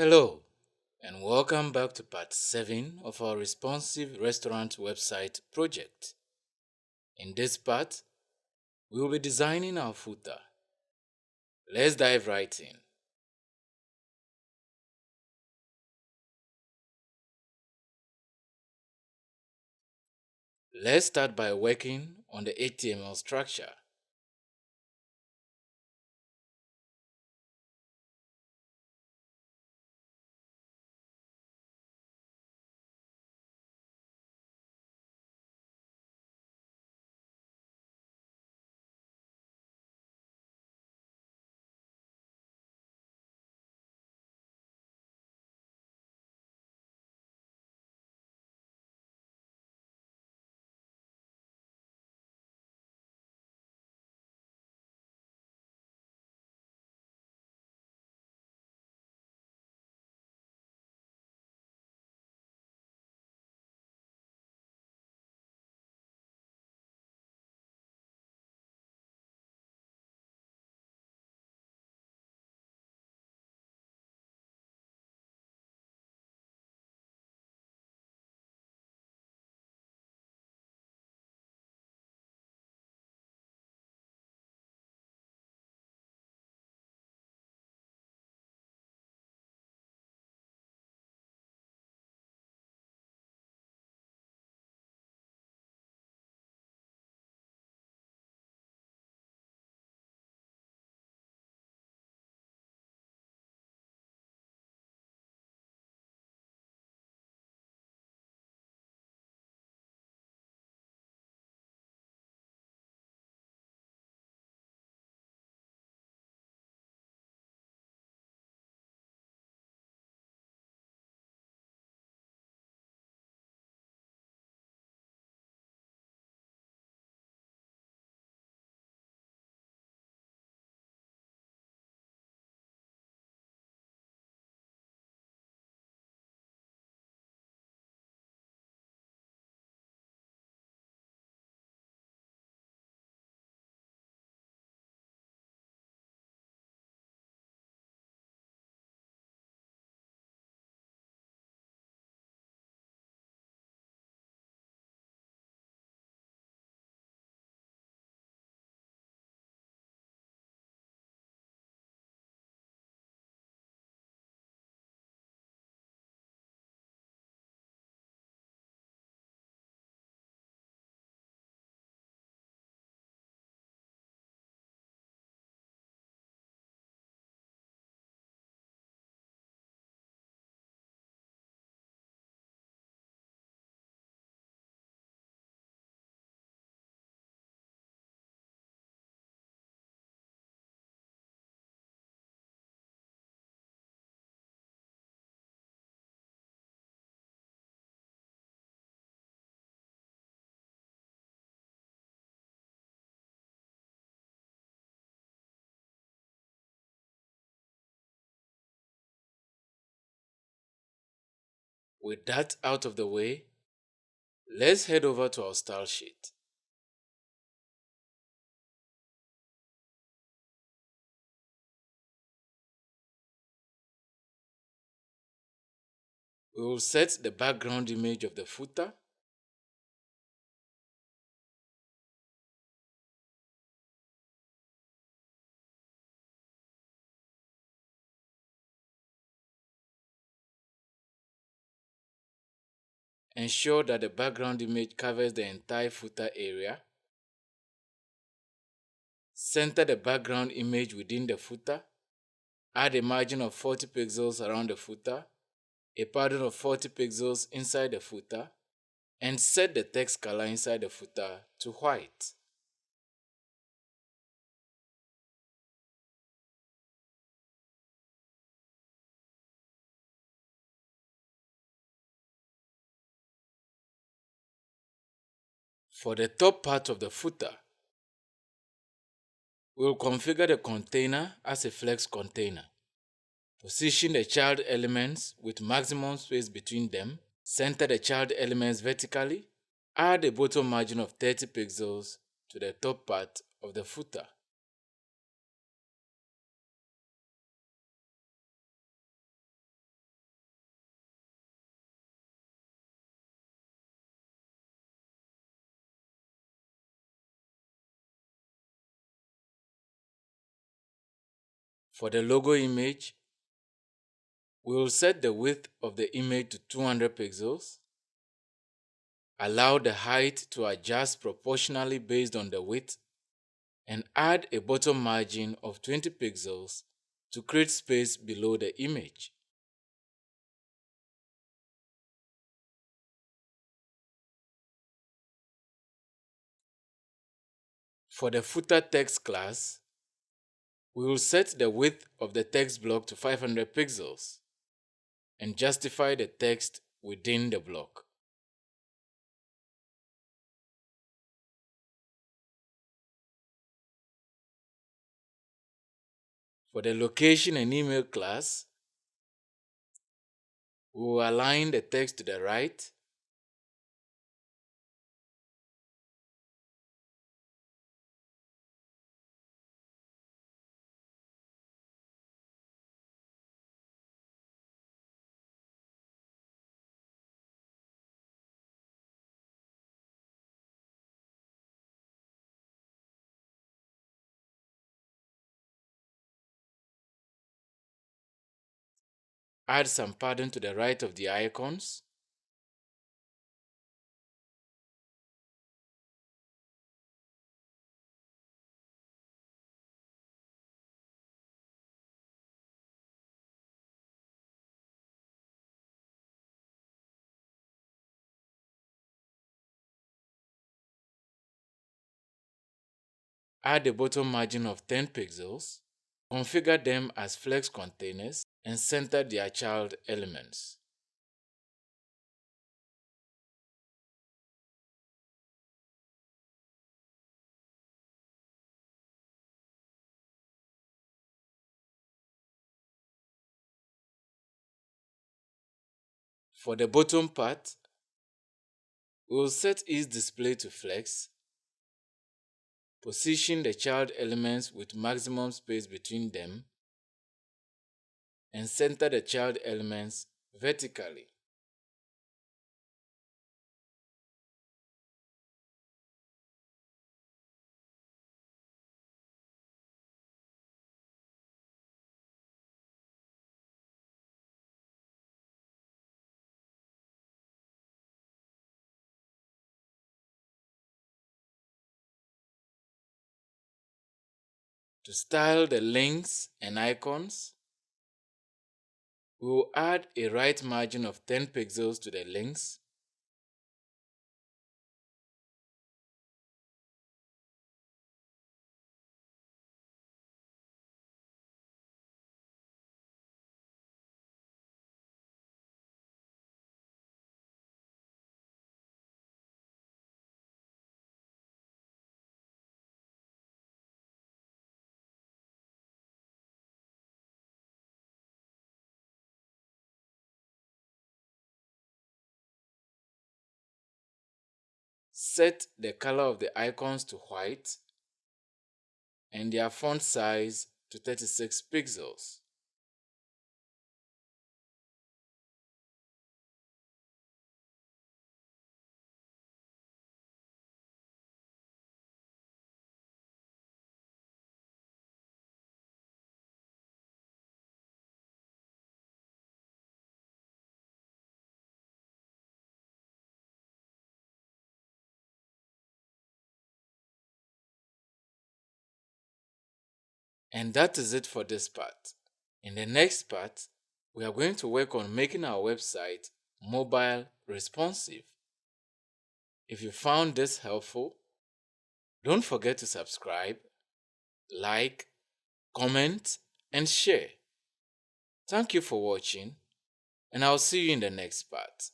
Hello, and welcome back to part 7 of our responsive restaurant website project. In this part, we will be designing our footer. Let's dive right in. Let's start by working on the HTML structure. With that out of the way, let's head over to our style sheet. We will set the background image of the footer. Ensure that the background image covers the entire footer area. Center the background image within the footer. Add a margin of 40 pixels around the footer, a padding of 40 pixels inside the footer, and set the text color inside the footer to white. For the top part of the footer, we'll configure the container as a flex container. Position the child elements with maximum space between them. Center the child elements vertically. Add a bottom margin of 30 pixels to the top part of the footer. For the logo image, we will set the width of the image to 200 pixels, allow the height to adjust proportionally based on the width, and add a bottom margin of 20 pixels to create space below the image. For the footer text class, we will set the width of the text block to 500 pixels and justify the text within the block. For the location and email class, we will align the text to the right, add some padding to the right of the icons, add a bottom margin of 10 pixels, configure them as flex containers, and center their child elements. For the bottom part, we will set each display to flex, position the child elements with maximum space between them, and center the child elements vertically. To style the links and icons, we will add a right margin of 10 pixels to the links, set the color of the icons to white, and their font size to 36 pixels. And that is it for this part. In the next part, we are going to work on making our website mobile responsive. If you found this helpful, don't forget to subscribe, like, comment, and share. Thank you for watching, and I'll see you in the next part.